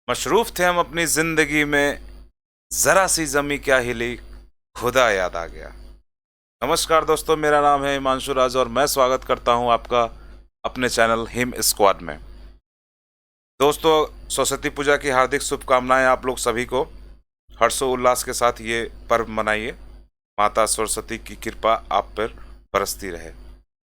मशरूफ थे हम अपनी जिंदगी में, जरा सी जमी क्या हिली, खुदा याद आ गया। नमस्कार दोस्तों, मेरा नाम है हिमांशु राज और मैं स्वागत करता हूं आपका अपने चैनल हिम स्क्वाड में। दोस्तों, सरस्वती पूजा की हार्दिक शुभकामनाएं आप लोग सभी को। हर्षोल्लास के साथ ये पर्व मनाइए। माता सरस्वती की कृपा आप पर बरसती रहे।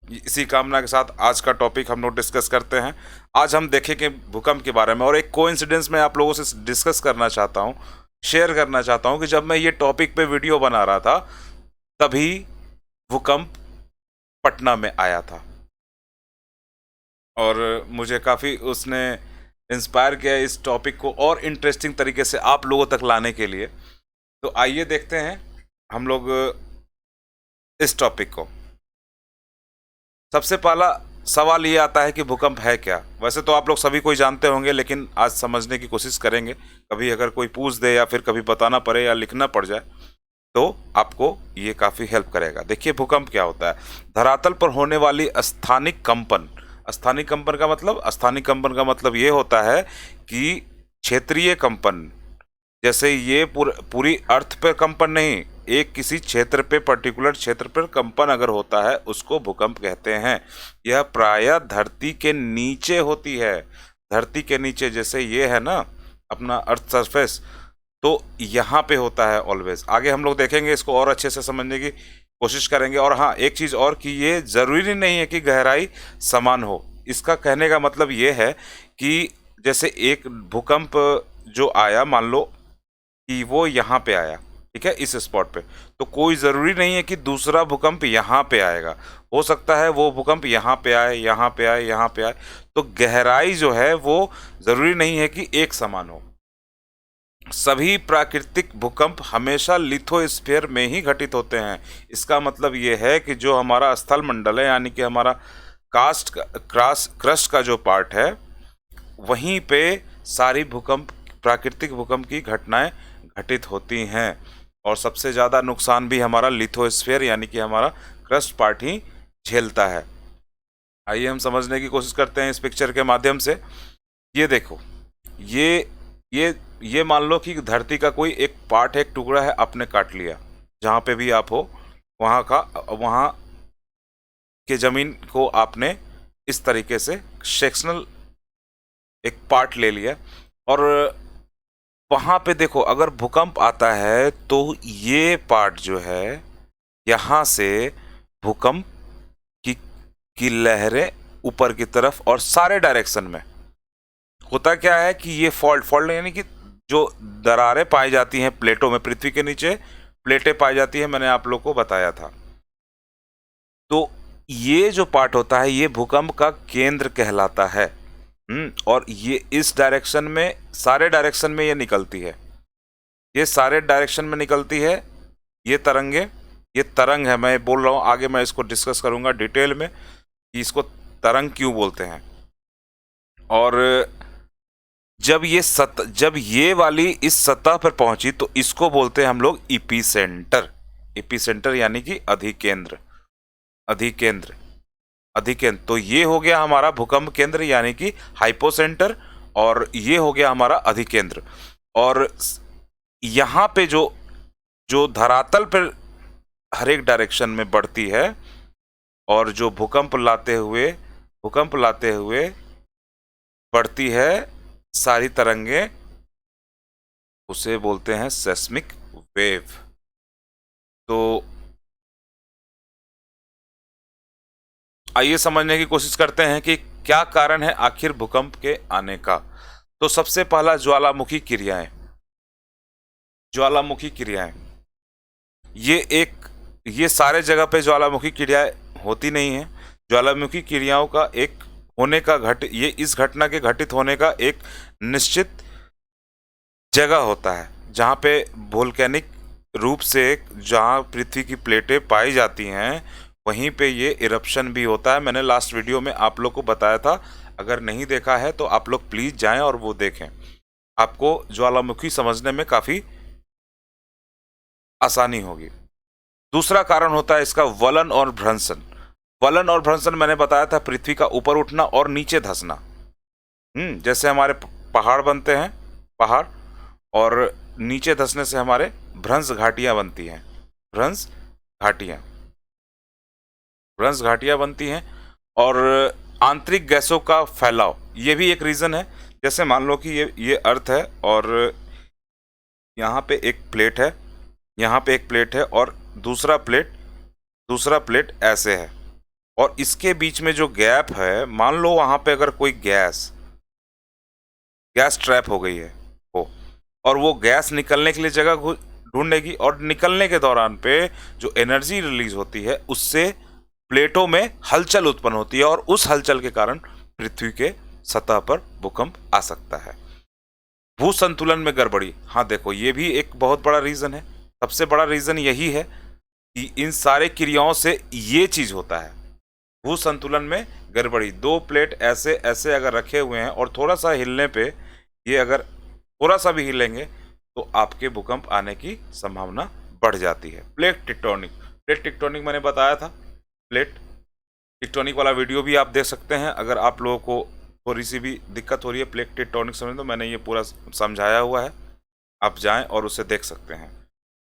इसी कामना के साथ आज का टॉपिक हम लोग डिस्कस करते हैं। आज हम देखेंगे भूकंप के बारे में, और एक कोइंसिडेंस मैं आप लोगों से डिस्कस करना चाहता हूँ, शेयर करना चाहता हूँ कि जब मैं ये टॉपिक पे वीडियो बना रहा था तभी भूकंप पटना में आया था और मुझे काफ़ी उसने इंस्पायर किया इस टॉपिक को और इंटरेस्टिंग तरीके से आप लोगों तक लाने के लिए। तो आइए देखते हैं हम लोग इस टॉपिक को। सबसे पहला सवाल ये आता है कि भूकंप है क्या। वैसे तो आप लोग सभी कोई जानते होंगे, लेकिन आज समझने की कोशिश करेंगे। कभी अगर कोई पूछ दे या फिर कभी बताना पड़े या लिखना पड़ जाए तो आपको ये काफ़ी हेल्प करेगा। देखिए, भूकंप क्या होता है। धरातल पर होने वाली स्थानिक कंपन। स्थानिक कंपन का मतलब ये होता है कि क्षेत्रीय कंपन। जैसे ये पूरी अर्थ पे कंपन नहीं, एक किसी क्षेत्र पे, पर्टिकुलर क्षेत्र पर कंपन अगर होता है उसको भूकंप कहते हैं। यह प्रायः धरती के नीचे होती है। धरती के नीचे, जैसे ये है ना अपना अर्थ सरफेस, तो यहाँ पे होता है ऑलवेज। आगे हम लोग देखेंगे, इसको और अच्छे से समझने की कोशिश करेंगे। और हाँ, एक चीज़ और कि ये ज़रूरी नहीं है कि गहराई समान हो। इसका कहने का मतलब ये है कि जैसे एक भूकंप जो आया, मान लो कि वो यहाँ पे आया, ठीक है, इस स्पॉट पे, तो कोई ज़रूरी नहीं है कि दूसरा भूकंप यहाँ पे आएगा। हो सकता है वो भूकंप यहाँ पे आए, यहाँ पे आए, यहाँ पे आए। तो गहराई जो है वो ज़रूरी नहीं है कि एक समान हो। सभी प्राकृतिक भूकंप हमेशा लिथोस्फीयर में ही घटित होते हैं। इसका मतलब ये है कि जो हमारा स्थल मंडल है, यानी कि हमारा क्रस्ट का जो पार्ट है, वहीं पे सारी प्राकृतिक भूकंप की घटनाएं घटित होती हैं। और सबसे ज़्यादा नुकसान भी हमारा लिथोस्फीयर यानी कि हमारा क्रस्ट पार्ट ही झेलता है। आइए हम समझने की कोशिश करते हैं इस पिक्चर के माध्यम से। ये देखो, ये मान लो कि धरती का कोई एक पार्ट है, एक टुकड़ा है, आपने काट लिया। जहाँ पे भी आप हो वहाँ के ज़मीन को आपने इस तरीके से सेक्शनल एक पार्ट ले लिया, और वहाँ पे देखो, अगर भूकंप आता है तो ये पार्ट जो है, यहाँ से भूकंप की लहरें ऊपर की तरफ और सारे डायरेक्शन में। होता क्या है कि ये फॉल्ट यानी कि जो दरारें पाई जाती हैं प्लेटों में, पृथ्वी के नीचे प्लेटें पाई जाती हैं, मैंने आप लोग को बताया था। तो ये जो पार्ट होता है ये भूकंप का केंद्र कहलाता है। और ये इस डायरेक्शन में, सारे डायरेक्शन में ये निकलती है। ये सारे डायरेक्शन में निकलती है ये तरंगे। ये तरंग है, मैं बोल रहा हूँ, आगे मैं इसको डिस्कस करूंगा डिटेल में कि इसको तरंग क्यों बोलते हैं। और जब ये वाली इस सतह पर पहुंची तो इसको बोलते हैं हम लोग इपीसेंटर। इपीसेंटर यानी कि अधिकेंद्र। तो ये हो गया हमारा भूकंप केंद्र यानी कि हाइपोसेंटर, और ये हो गया हमारा अधिकेंद्र। और यहाँ पे जो धरातल पर हर एक डायरेक्शन में बढ़ती है और जो भूकंप लाते हुए बढ़ती है सारी तरंगे, उसे बोलते हैं सेस्मिक वेव। तो आइए समझने की कोशिश करते हैं कि क्या कारण है आखिर भूकंप के आने का। तो सबसे पहला, ज्वालामुखी क्रियाएं। ये सारे जगह पे ज्वालामुखी क्रियाएं होती नहीं है। ज्वालामुखी क्रियाओं का एक होने का ये इस घटना के घटित होने का एक निश्चित जगह होता है जहाँ पे वोल्केनिक रूप से, जहाँ पृथ्वी की प्लेटें पाई जाती हैं, वहीं पे ये इरप्शन भी होता है। मैंने लास्ट वीडियो में आप लोग को बताया था। अगर नहीं देखा है तो आप लोग प्लीज़ जाएं और वो देखें, आपको ज्वालामुखी समझने में काफ़ी आसानी होगी। दूसरा कारण होता है इसका वलन और भ्रंशन। मैंने बताया था, पृथ्वी का ऊपर उठना और नीचे धंसना। जैसे हमारे पहाड़ बनते हैं, पहाड़, और नीचे धंसने से हमारे भ्रंश घाटियां बनती हैं। भ्रंश घाटियां भ्रंश घाटियां बनती हैं। और आंतरिक गैसों का फैलाव, ये भी एक रीज़न है। जैसे मान लो कि ये अर्थ है, और यहाँ पे एक प्लेट है, यहाँ पे एक प्लेट है, और दूसरा प्लेट ऐसे है, और इसके बीच में जो गैप है, मान लो वहाँ पे अगर कोई गैस ट्रैप हो गई है हो, और वो गैस निकलने के लिए जगह ढूंढेगी, और निकलने के दौरान पे जो एनर्जी रिलीज होती है उससे प्लेटों में हलचल उत्पन्न होती है, और उस हलचल के कारण पृथ्वी के सतह पर भूकंप आ सकता है। भू संतुलन में गड़बड़ी, हाँ देखो ये भी एक बहुत बड़ा रीजन है। सबसे बड़ा रीजन यही है कि इन सारे क्रियाओं से ये चीज होता है, भू संतुलन में गड़बड़ी। दो प्लेट ऐसे ऐसे अगर रखे हुए हैं और थोड़ा सा हिलने पे, ये अगर थोड़ा सा भी हिलेंगे तो आपके भूकंप आने की संभावना बढ़ जाती है। प्लेट टेक्टोनिक मैंने बताया था, प्लेट टेक्टोनिक वाला वीडियो भी आप देख सकते हैं। अगर आप लोगों को थोड़ी सी भी दिक्कत हो रही है प्लेट टेक्टोनिक समझ, तो मैंने ये पूरा समझाया हुआ है, आप जाएं और उसे देख सकते हैं।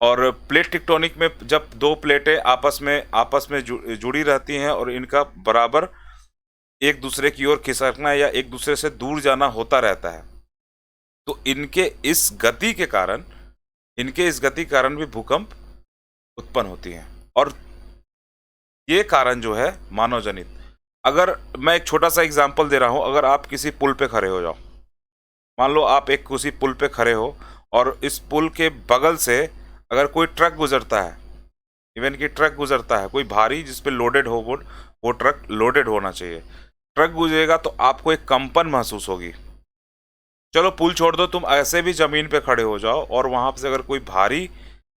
और प्लेट टेक्टोनिक में जब दो प्लेटें आपस में जुड़ी रहती हैं और इनका बराबर एक दूसरे की ओर खिसकना या एक दूसरे से दूर जाना होता रहता है, तो इनके इस गति के कारण भी भूकंप उत्पन्न होती हैं। और ये कारण जो है मानव जनित। अगर मैं एक छोटा सा एग्जांपल दे रहा हूं, अगर आप किसी पुल पे खड़े हो जाओ, मान लो आप एक किसी पुल पे खड़े हो, और इस पुल के बगल से अगर कोई ट्रक गुजरता है, इवन कि ट्रक गुजरता है कोई भारी जिस पे लोडेड हो, वो ट्रक लोडेड होना चाहिए, ट्रक गुजरेगा तो आपको एक कंपन महसूस होगी। चलो पुल छोड़ दो, तुम ऐसे भी जमीन पे खड़े हो जाओ और वहां से अगर कोई भारी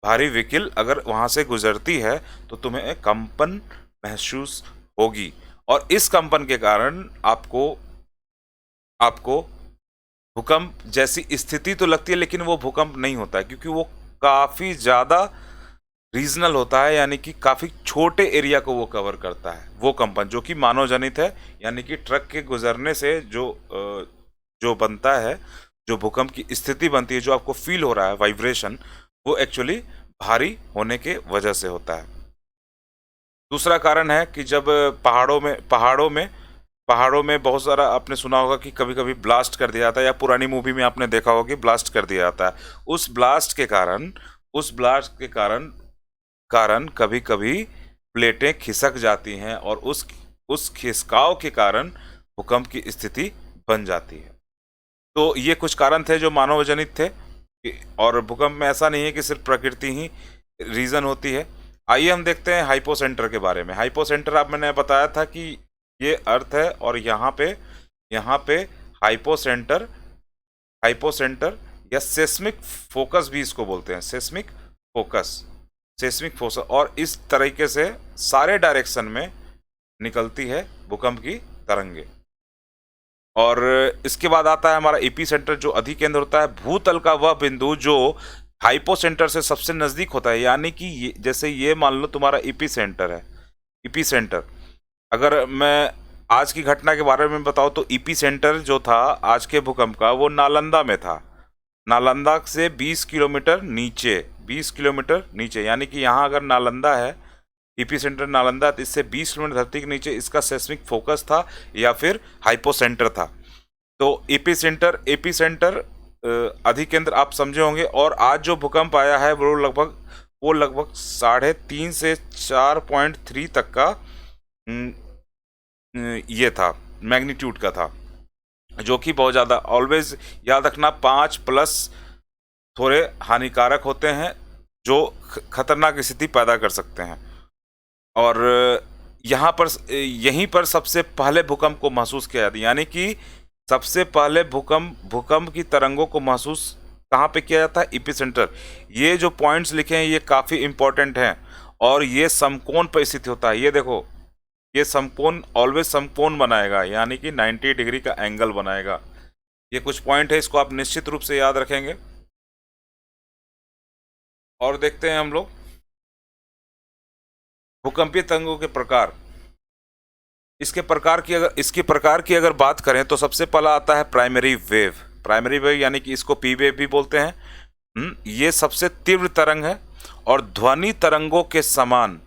व्हीकल अगर वहां से गुजरती है तो तुम्हें एक कंपन महसूस होगी, और इस कंपन के कारण आपको भूकंप जैसी स्थिति तो लगती है, लेकिन वो भूकंप नहीं होता है, क्योंकि वो काफी ज्यादा रीजनल होता है, यानी कि काफी छोटे एरिया को वो कवर करता है। वो कंपन जो कि मानव जनित है, यानी कि ट्रक के गुजरने से जो बनता है, जो भूकंप की स्थिति बनती है, जो आपको फील हो रहा है वाइब्रेशन, वो एक्चुअली भारी होने के वजह से होता है। दूसरा कारण है कि जब पहाड़ों में बहुत सारा आपने सुना होगा कि कभी कभी ब्लास्ट कर दिया जाता है, या पुरानी मूवी में आपने देखा होगा कि ब्लास्ट कर दिया जाता है। उस ब्लास्ट के कारण कभी कभी प्लेटें खिसक जाती हैं, और उस खिसकाव के कारण भूकंप की स्थिति बन जाती है। तो ये कुछ कारण थे जो मानव जनित थे, और भूकंप में ऐसा नहीं है कि सिर्फ प्रकृति ही रीजन होती है। आइए हम देखते हैं हाइपोसेंटर के बारे में। हाइपोसेंटर आप मैंने बताया था कि ये अर्थ है, और यहाँ पे हाइपोसेंटर या सेस्मिक फोकस भी इसको बोलते हैं, सेस्मिक फोकस, और इस तरीके से सारे डायरेक्शन में निकलती है भूकंप की तरंगे। और इसके बाद आता है हमारा एपीसेंटर, जो अधिकेंद्र होता है, भूतल का वह बिंदु जो हाइपोसेंटर से सबसे नजदीक होता है। यानी कि जैसे ये मान लो तुम्हारा एपीसेंटर, अगर मैं आज की घटना के बारे में बताऊं तो एपीसेंटर जो था आज के भूकंप का, वो नालंदा में था। नालंदा से 20 किलोमीटर नीचे, यानी कि यहाँ अगर नालंदा है, एपीसेंटर नालंदा, तो इससे 20 किलोमीटर धरती के नीचे इसका सेस्मिक फोकस था या फिर हाइपोसेंटर था। तो एपीसेंटर अधिकेंद्र आप समझे होंगे। और आज जो भूकंप आया है वो लगभग 3.5 से 4.3 तक का ये था, मैग्नीट्यूड का था, जो कि बहुत ज़्यादा। ऑलवेज याद रखना 5+ थोड़े हानिकारक होते हैं, जो खतरनाक स्थिति पैदा कर सकते हैं। और यहीं पर सबसे पहले भूकंप को महसूस किया जाता है, यानी कि सबसे पहले भूकंप की तरंगों को महसूस कहाँ पे किया जाता है? एपिसेंटर। ये जो पॉइंट्स लिखे हैं ये काफ़ी इंपॉर्टेंट हैं, और ये समकोण पर स्थित होता है। ये देखो, ये समकोण ऑलवेज समकोण बनाएगा, यानी कि 90 डिग्री का एंगल बनाएगा। ये कुछ पॉइंट है, इसको आप निश्चित रूप से याद रखेंगे। और देखते हैं हम लोग भूकंपीय तरंगों के प्रकार। इसके प्रकार की अगर बात करें तो सबसे पहला आता है प्राइमरी वेव। प्राइमरी वेव यानी कि इसको पी वेव भी बोलते हैं। ये सबसे तीव्र तरंग है और ध्वनि तरंगों के समान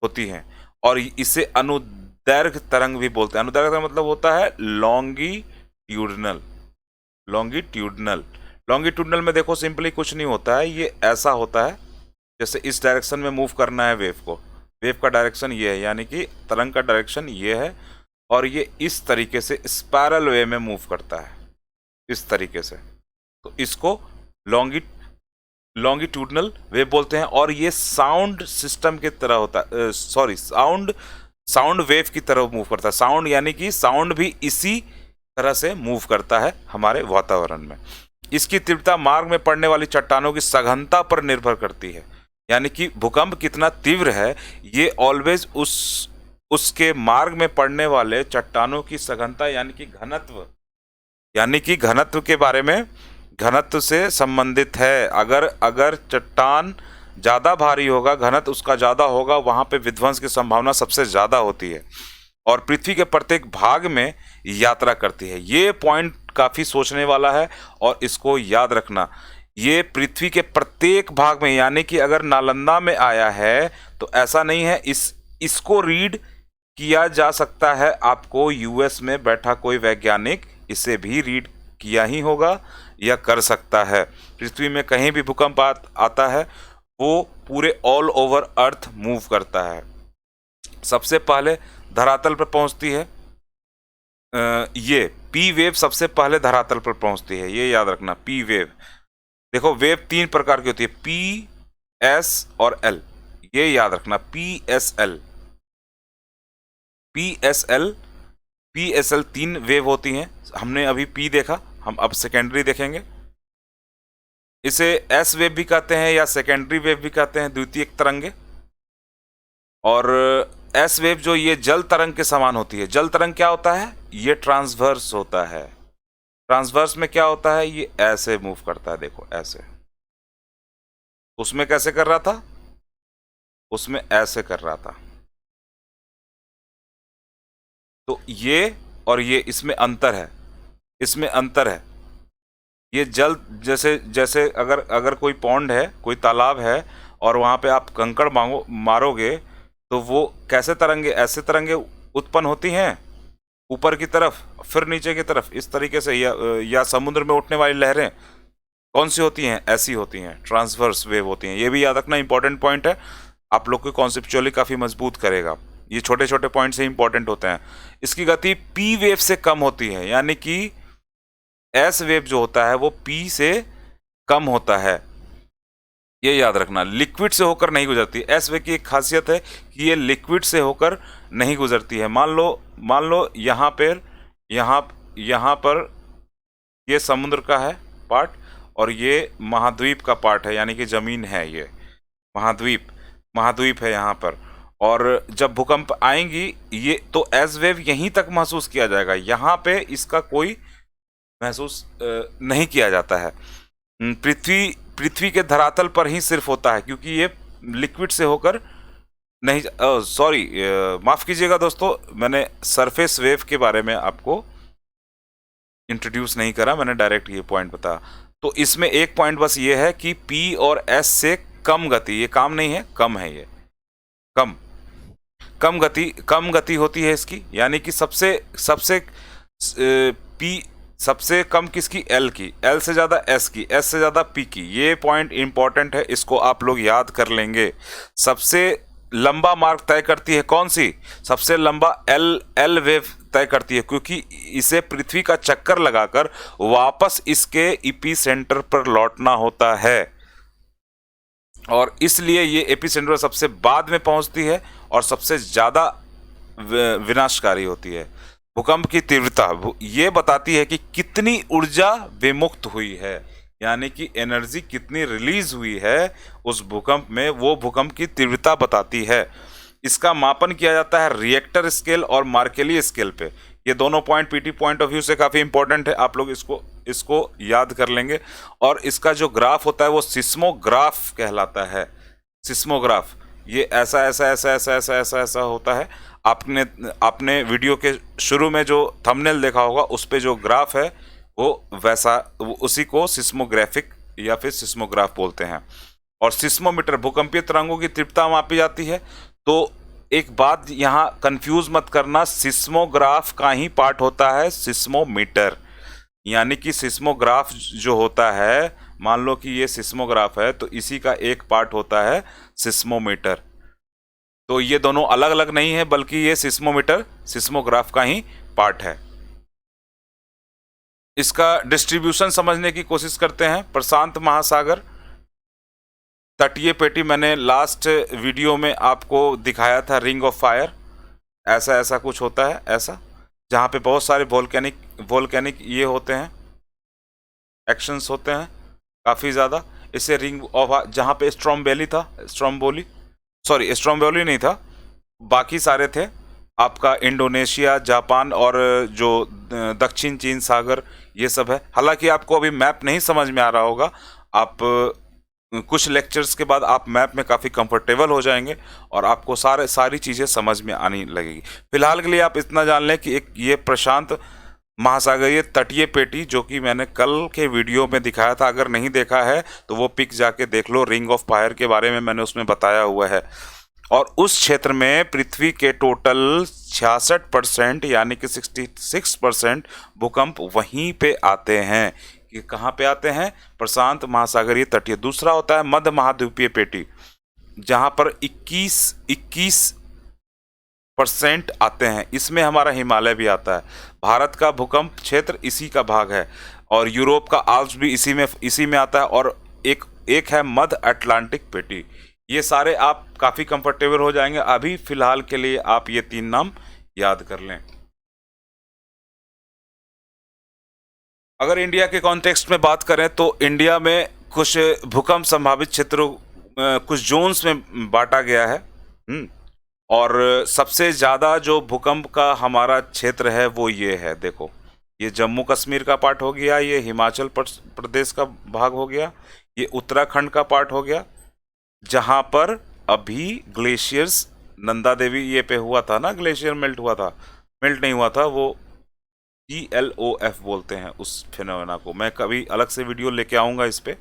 होती हैं और इसे अनुदैर्घ्य तरंग भी बोलते हैं। अनुदैर्घ्य तरंग मतलब होता है लॉन्गिट्यूडनल। लॉन्गिट्यूडनल में देखो सिंपली कुछ नहीं होता है, ये ऐसा होता है जैसे इस डायरेक्शन में मूव करना है वेव को, वेव का डायरेक्शन ये है, यानी कि तरंग का डायरेक्शन ये है और ये इस तरीके से स्पाइरल वे में मूव करता है, इस तरीके से। तो इसको लॉन्गिट्यूडनल वेव बोलते हैं और ये साउंड सिस्टम की तरह होता है, साउंड वेव की तरह मूव करता है। साउंड यानी कि साउंड भी इसी तरह से मूव करता है हमारे वातावरण में। इसकी तीव्रता मार्ग में पड़ने वाली चट्टानों की सघनता पर निर्भर करती है, यानी कि भूकंप कितना तीव्र है ये ऑलवेज उसके मार्ग में पड़ने वाले चट्टानों की सघनता यानी कि घनत्व के बारे में, घनत्व से संबंधित है। अगर चट्टान ज़्यादा भारी होगा, घनत्व उसका ज़्यादा होगा, वहाँ पे विध्वंस की संभावना सबसे ज़्यादा होती है और पृथ्वी के प्रत्येक भाग में यात्रा करती है। ये पॉइंट काफ़ी सोचने वाला है और इसको याद रखना। ये पृथ्वी के प्रत्येक भाग में, यानी कि अगर नालंदा में आया है तो ऐसा नहीं है, इसको रीड किया जा सकता है। आपको यूएस में बैठा कोई वैज्ञानिक इसे भी रीड किया ही होगा या कर सकता है। पृथ्वी में कहीं भी भूकंप आता है वो पूरे ऑल ओवर अर्थ मूव करता है। सबसे पहले धरातल पर पहुंचती है, ये पी वेव सबसे पहले धरातल पर पहुंचती है, ये याद रखना। पी वेव, देखो वेव 3 प्रकार की होती है, पी, एस और एल, ये याद रखना। पी एस एल 3 वेव होती हैं। हमने अभी पी देखा, हम अब सेकेंडरी देखेंगे। इसे एस वेव भी कहते हैं या सेकेंडरी वेव भी कहते हैं, द्वितीयक तरंगे। और एस वेव जो ये जल तरंग के समान होती है। जल तरंग क्या होता है? ये ट्रांसवर्स होता है। ट्रांसवर्स में क्या होता है? ये ऐसे मूव करता है, देखो ऐसे। उसमें कैसे कर रहा था? उसमें ऐसे कर रहा था। तो ये और ये, इसमें अंतर है, इसमें अंतर है। ये जल जैसे अगर कोई पॉन्ड है, कोई तालाब है और वहाँ पे आप कंकड़ मारोगे तो वो कैसे तरंगे, ऐसे तरंगे उत्पन्न होती हैं ऊपर की तरफ फिर नीचे की तरफ, इस तरीके से। या समुद्र में उठने वाली लहरें कौन सी होती हैं? ऐसी होती हैं, ट्रांसवर्स वेव होती हैं। ये भी याद रखना, इंपॉर्टेंट पॉइंट है, आप लोग को कॉन्सेप्चुअली काफ़ी मजबूत करेगा। ये छोटे छोटे पॉइंट से इंपॉर्टेंट होते हैं। इसकी गति पी वेव से कम होती है, यानी कि एस वेव जो होता है वो पी से कम होता है, ये याद रखना। लिक्विड से होकर नहीं गुजरती। एस वेव की एक खासियत है कि ये लिक्विड से होकर नहीं गुजरती है। मान लो यहाँ पर ये समुद्र का है पार्ट और ये महाद्वीप का पार्ट है, यानी कि जमीन है, ये महाद्वीप है यहाँ पर। और जब भूकंप आएंगी ये तो एस वेव यहीं तक महसूस किया जाएगा, यहाँ पे इसका कोई महसूस नहीं किया जाता है। पृथ्वी के धरातल पर ही सिर्फ होता है, क्योंकि ये लिक्विड से होकर नहीं, सॉरी माफ़ कीजिएगा दोस्तों, मैंने सरफेस वेव के बारे में आपको इंट्रोड्यूस नहीं करा, मैंने डायरेक्ट ये पॉइंट बताया। तो इसमें एक पॉइंट बस ये है कि पी और एस से कम गति, ये काम नहीं है, कम है, ये कम गति होती है इसकी, यानी कि सबसे पी सबसे कम किसकी? एल की। एल से ज़्यादा एस की, एस से ज़्यादा पी की। ये पॉइंट इंपॉर्टेंट है, इसको आप लोग याद कर लेंगे। सबसे लंबा मार्ग तय करती है कौन सी? सबसे लंबा एल वेव तय करती है, क्योंकि इसे पृथ्वी का चक्कर लगाकर वापस इसके इपी सेंटर पर लौटना होता है और इसलिए ये एपी सेंटर सबसे बाद में पहुंचती है और सबसे ज़्यादा विनाशकारी होती है। भूकंप की तीव्रता ये बताती है कि कितनी ऊर्जा विमुक्त हुई है, यानी कि एनर्जी कितनी रिलीज हुई है उस भूकंप में, वो भूकंप की तीव्रता बताती है। इसका मापन किया जाता है रिएक्टर स्केल और मार्केली स्केल पे। ये दोनों point PT point of view से काफ़ी इंपॉर्टेंट है, आप लोग इसको याद कर लेंगे। और इसका जो ग्राफ होता है वो सिस्मोग्राफ कहलाता है। सिस्मोग्राफ ये ऐसा होता है। आपने वीडियो के शुरू में जो थंबनेल देखा होगा उस पे जो ग्राफ है उसी को सिस्मोग्राफिक या फिर सिस्मोग्राफ बोलते हैं। और सिस्मोमीटर भूकंपीय तरंगों की तीव्रता मापी जाती है। तो एक बात यहाँ कंफ्यूज मत करना, सिस्मोग्राफ का ही पार्ट होता है सिस्मोमीटर। यानी कि सिस्मोग्राफ जो होता है, मान लो कि ये सिस्मोग्राफ है, तो इसी का एक पार्ट होता है सिस्मोमीटर। तो ये दोनों अलग अलग नहीं है, बल्कि ये सिस्मोमीटर सिस्मोग्राफ का ही पार्ट है। इसका डिस्ट्रीब्यूशन समझने की कोशिश करते हैं। प्रशांत महासागर तटीय पेटी, मैंने लास्ट वीडियो में आपको दिखाया था रिंग ऑफ फायर, ऐसा ऐसा कुछ होता है, ऐसा जहाँ पे बहुत सारे वोल्केनिक ये होते हैं, एक्शंस होते हैं काफ़ी ज़्यादा। इसे रिंग ऑफ, जहाँ पे स्ट्रोम्बोली नहीं था, बाकी सारे थे आपका इंडोनेशिया, जापान और जो दक्षिण चीन सागर, ये सब है। हालांकि आपको अभी मैप नहीं समझ में आ रहा होगा, आप कुछ लेक्चर्स के बाद आप मैप में काफ़ी कंफर्टेबल हो जाएंगे और आपको सारी चीज़ें समझ में आने लगेगी। फिलहाल के लिए आप इतना जान लें कि एक ये प्रशांत महासागरीय तटीय पेटी, जो कि मैंने कल के वीडियो में दिखाया था, अगर नहीं देखा है तो वो पिक जाके देख लो, रिंग ऑफ फायर के बारे में मैंने उसमें बताया हुआ है। और उस क्षेत्र में पृथ्वी के टोटल 66% यानी कि 66% भूकंप वहीं पे आते हैं। कि कहाँ पे आते हैं? प्रशांत महासागरीय तटीय। दूसरा होता है मध्य महाद्वीपीय पेटी, जहाँ पर 21% आते हैं। इसमें हमारा हिमालय भी आता है। भारत का भूकंप क्षेत्र इसी का भाग है, और यूरोप का आल्प्स भी इसी में आता है। और एक है मध्य अटलांटिक पेटी। ये सारे आप काफ़ी कंफर्टेबल हो जाएंगे। अभी फिलहाल के लिए आप ये 3 नाम याद कर लें। अगर इंडिया के कॉन्टेक्स्ट में बात करें तो इंडिया में कुछ भूकंप संभावित क्षेत्रों, कुछ जोन्स में बांटा गया है। और सबसे ज़्यादा जो भूकंप का हमारा क्षेत्र है वो ये है, देखो, ये जम्मू कश्मीर का पार्ट हो गया, ये हिमाचल प्रदेश का भाग हो गया, ये उत्तराखंड का पार्ट हो गया, जहाँ पर अभी ग्लेशियर्स नंदा देवी ये पे हुआ था ना, ग्लेशियर मेल्ट हुआ था, मेल्ट नहीं हुआ था, वो GLOF बोलते हैं उस फिनोमेना को। मैं कभी अलग से वीडियो लेके आऊँगा इस पे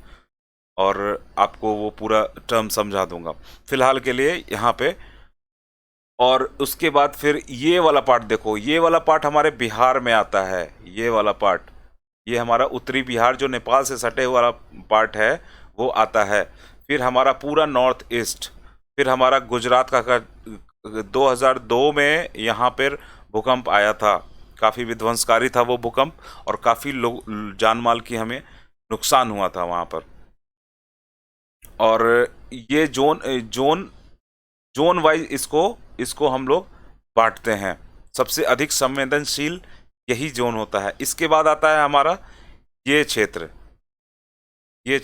और आपको वो पूरा टर्म समझा दूंगा। फिलहाल के लिए यहाँ पे, और उसके बाद फिर ये वाला पार्ट देखो, ये वाला पार्ट हमारे बिहार में आता है। ये वाला पार्ट, ये हमारा उत्तरी बिहार जो नेपाल से सटे हुआ पार्ट है वो आता है। फिर हमारा पूरा नॉर्थ ईस्ट, फिर हमारा गुजरात का 2002 में यहाँ पर भूकंप आया था, काफ़ी विध्वंसकारी था वो भूकंप, और काफ़ी लोग जान माल की हमें नुकसान हुआ था वहाँ पर। और ये जोन वाइज इसको हम लोग बांटते हैं। सबसे अधिक संवेदनशील यही जोन होता है। इसके बाद आता है हमारा ये क्षेत्र, ये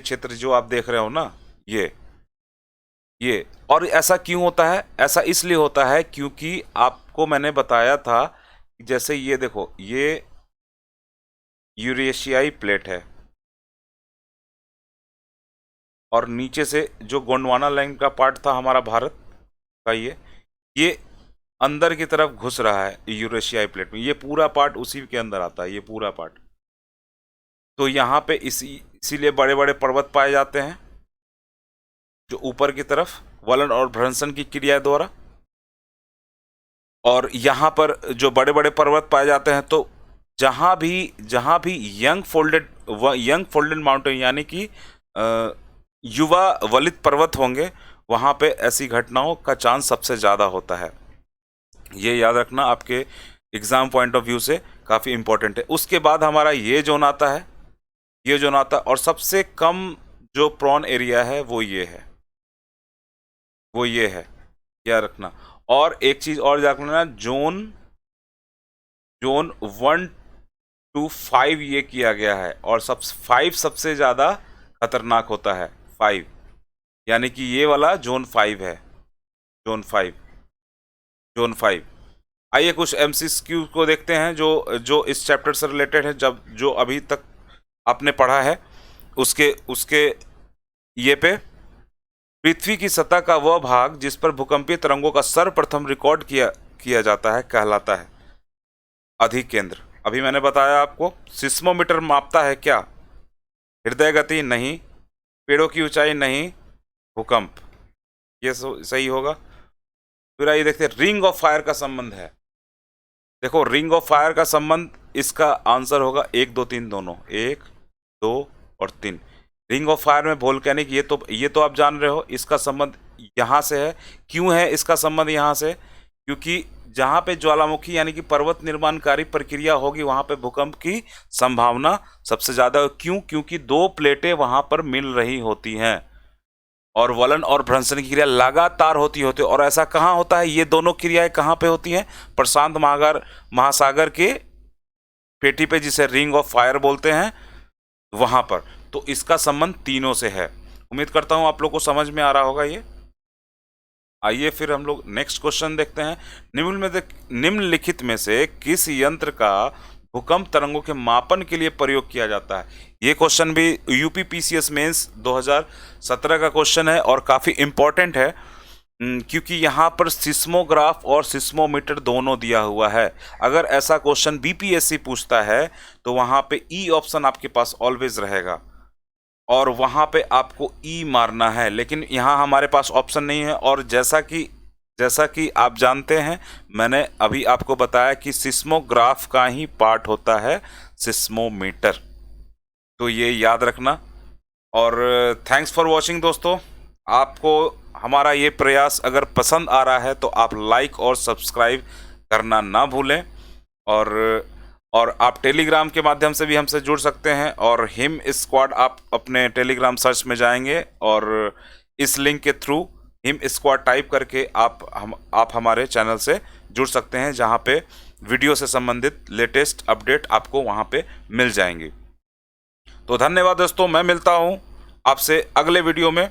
क्षेत्र जो आप देख रहे हो ना, ये। और ऐसा क्यों होता है? ऐसा इसलिए होता है क्योंकि आपको मैंने बताया था, जैसे ये देखो, ये यूरेशियाई प्लेट है, और नीचे से जो गोंडवाना लाइन का पार्ट था हमारा भारत का, ये अंदर की तरफ घुस रहा है यूरेशियाई प्लेट में। ये पूरा पार्ट उसी के अंदर आता है, ये पूरा पार्ट। तो यहाँ पे इसीलिए बड़े बड़े पर्वत पाए जाते हैं, जो ऊपर की तरफ वलन और भ्रंशन की क्रिया द्वारा। और यहाँ पर जो बड़े बड़े पर्वत पाए जाते हैं, तो जहाँ भी यंग फोल्डेड माउंटेन यानी कि युवा वलित पर्वत होंगे, वहाँ पे ऐसी घटनाओं का चांस सबसे ज़्यादा होता है। ये याद रखना, आपके एग्ज़ाम पॉइंट ऑफ व्यू से काफ़ी इम्पोर्टेंट है। उसके बाद हमारा ये जोन आता है, और सबसे कम जो प्रॉन एरिया है वो ये है, याद रखना। और एक चीज़ और याद रखना, जोन 1 to 5 ये किया गया है, और 5 सबसे ज़्यादा खतरनाक होता है। 5 यानी कि ये वाला जोन 5 है, जोन 5। आइए कुछ MCQ को देखते हैं जो इस चैप्टर से रिलेटेड है, जो अभी तक आपने पढ़ा है उसके ये पे। पृथ्वी की सतह का वह भाग जिस पर भूकंपीय तरंगों का सर्वप्रथम रिकॉर्ड किया जाता है कहलाता है अधिकेंद्र। अभी मैंने बताया आपको। सिस्मोमीटर मापता है क्या? हृदय गति नहीं, पेड़ों की ऊंचाई नहीं, भूकंप। ये सही होगा। फिर आइए देखते हैं, रिंग ऑफ फायर का संबंध है। देखो रिंग ऑफ फायर का संबंध, इसका आंसर होगा 1 2 3 दोनों, 1 2 और 3। रिंग ऑफ फायर में वोल्केनिक, ये तो आप जान रहे हो। इसका संबंध यहाँ से है। क्यों है इसका संबंध यहाँ से? क्योंकि जहाँ पे ज्वालामुखी यानी कि पर्वत निर्माणकारी प्रक्रिया होगी वहाँ पे भूकंप की संभावना सबसे ज़्यादा। क्यों? क्योंकि 2 प्लेटें वहाँ पर मिल रही होती हैं और वलन और भ्रंशन की क्रिया लगातार होती और ऐसा कहाँ होता है? ये दोनों क्रियाएं कहाँ पे होती हैं? प्रशांत महासागर के पेटी पे, जिसे रिंग ऑफ फायर बोलते हैं, वहां पर। तो इसका संबंध तीनों से है। उम्मीद करता हूं आप लोग को समझ में आ रहा होगा ये। आइए फिर हम लोग नेक्स्ट क्वेश्चन देखते हैं। निम्नलिखित में से किस यंत्र का भूकंप तरंगों के मापन के लिए प्रयोग किया जाता है? ये क्वेश्चन भी यूपी पीसीएस मेंस 2017 का क्वेश्चन है और काफ़ी इम्पोर्टेंट है, क्योंकि यहाँ पर सिस्मोग्राफ और सिस्मोमीटर दोनों दिया हुआ है। अगर ऐसा क्वेश्चन बीपीएससी पूछता है तो वहाँ पे ई ऑप्शन आपके पास ऑलवेज रहेगा और वहाँ पे आपको ई मारना है, लेकिन यहाँ हमारे पास ऑप्शन नहीं है। और जैसा कि आप जानते हैं, मैंने अभी आपको बताया कि सिस्मोग्राफ का ही पार्ट होता है सिस्मोमीटर, तो ये याद रखना। और थैंक्स फॉर वॉचिंग दोस्तों। आपको हमारा ये प्रयास अगर पसंद आ रहा है तो आप लाइक और सब्सक्राइब करना ना भूलें। और आप टेलीग्राम के माध्यम से भी हमसे जुड़ सकते हैं, और हिम स्क्वाड आप अपने टेलीग्राम सर्च में जाएंगे और इस लिंक के थ्रू हिम स्क्वाड टाइप करके आप हमारे चैनल से जुड़ सकते हैं, जहां पे वीडियो से संबंधित लेटेस्ट अपडेट आपको वहां पे मिल जाएंगे। तो धन्यवाद दोस्तों, मैं मिलता हूं आपसे अगले वीडियो में।